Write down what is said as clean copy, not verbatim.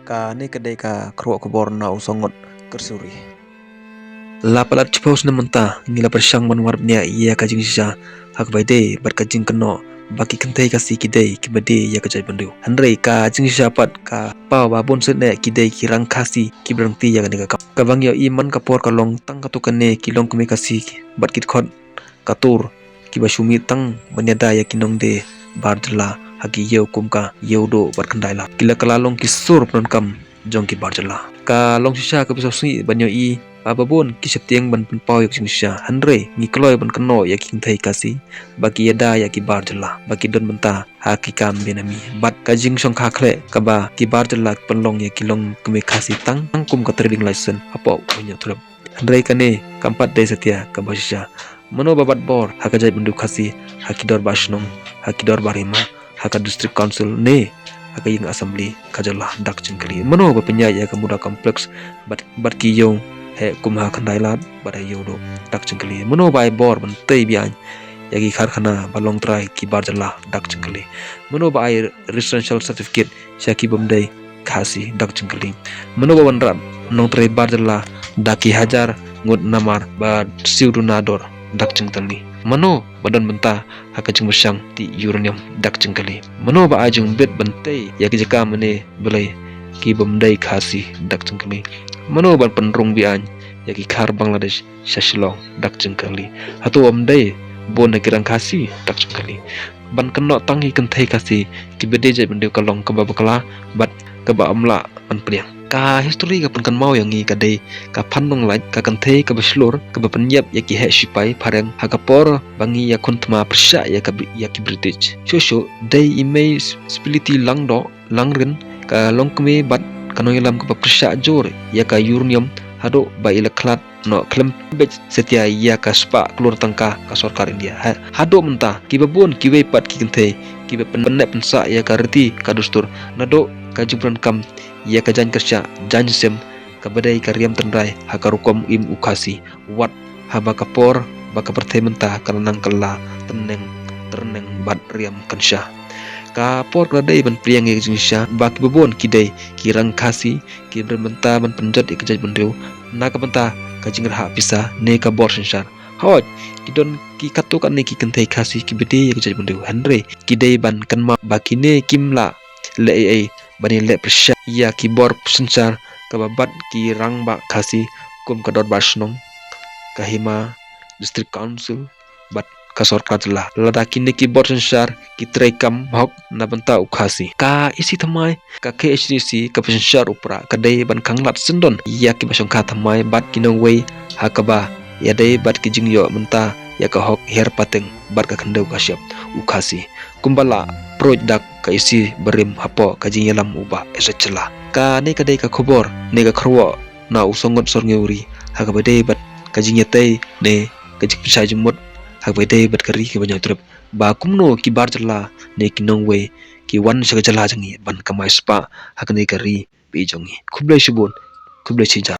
ka ne kedai ka kro kebor na usongot kersuri. Lapalat cipos na menta ngila persyang manwarnya ia kajing sisa hak baide berkajing keno baki kentai kasi kidai kibade ya kajai bandu. Handrai ka jing siapat ka pa babon sene kidai kirang kasi kibrangti ya kanega kabang yo iman kapor kalong tang katukane kilong kumi kasi bat kit khot katur kibasumi tang banyada ya kinong de barjala hagi yeu kumka yeudo berkendai la kila kalalong kisur penankam jong ki barjala ka long sisa ka bisosui banyo i babon kisetiang ban penpau yak sisa handre ngi kloy ban keno yak kintai kasi bagi yada yak ki barjala bagi don benta haki kam benami bat kajing song khakhle kaba ki barjala penlong yak kilong kumi kasi tang kum ka trading license apo punya turap handre kane kampat de setia ka basisa mano babat bor hakajai bendu kasi hakidor basnong hakidor barima haka district council ne haka yung assembly kajala dak jengkali mano ba penyaya ka muda kompleks bat ki yong he kumha khandailat bara yodo dak jengkali mano bai bor ban tei bian yagi kharkhana balong trai ki barjala dak jengkali mano ba ai residential certificate syaki bomdai khasi dak jengkali mano ba wanran nong trai barjala daki hajar ngut namar ba siudunador dak jengkali mano badan benta hakajing besyang di uranium dak jengkali mano ba ajung bet bentai ya kijaka mene belai ki bomdai khasi dak jengkali mano ban penrung bian ya ki khar Bangladesh shaslong dak jengkali hatu omdai bon kirang khasi dak jengkali ban kenok tangi kentai kasi ki bede jai bende kalong kaba bakala bat kaba amla ban priang ka history ka penkan mau yang ngi kadai ka pannong lai ka kanthei ka baslur ka bapenyap ya ki he sipai parang hakapor bangi ya kuntma persya ya ki British shosho dai imei spiliti langdo langren ka longkme bat kanoilam ka persya jor ya ka uranium hado ba ilaklat no klem bej setia ya ka spa klur tangka ka sarkar India hado menta ki babon ki wei pat ki kanthei ki bepenek pensa ya ka reti ka dustur nado ka jubran kam ya kajan kerja janjsem kabadai karyam tendrai hakarukom im ukasi wat haba kapor baka pertementa kanang kala terneng bat riam kansha kapor kladai ban priang ye jinsha baki bobon kidai kirang kasi ki bermenta ban penjat ik jaj bendeu naka benta kajing raha pisa ne ka bor sensar hot kidon ki katukan ne ki kentai kasi ki bede ye jaj bendeu handre kidai ban kanma bakine kimla le bani le persya ya kibor sensar kababat ki rangba kasi kum kador basnong kahima district council bat kasor kadla ladaki ne kibor sensar ki trekam hok na banta ukhasi ka isi thamai ka KHDC ka sensar upra kadai ban khanglat sendon ya ki basongkha thamai bat kinongwei hakaba ya dai bat ki jingyo menta ya ka hok her pateng bat ka khandau kasyap ukhasi kumbala project ka isi berim hapo kajing yalam ubah esecela ka ne kadai ka khobor ne ka khro na usongot sorngeuri hakabade bat kajing yatei ne kajik pisai jumut hakabade bat kari ki banyak trep ba kumno ki barjala ne ki nongwe ki wan sagajala jangi ban kamai spa hakane kari bi jongi khublai subun khublai chija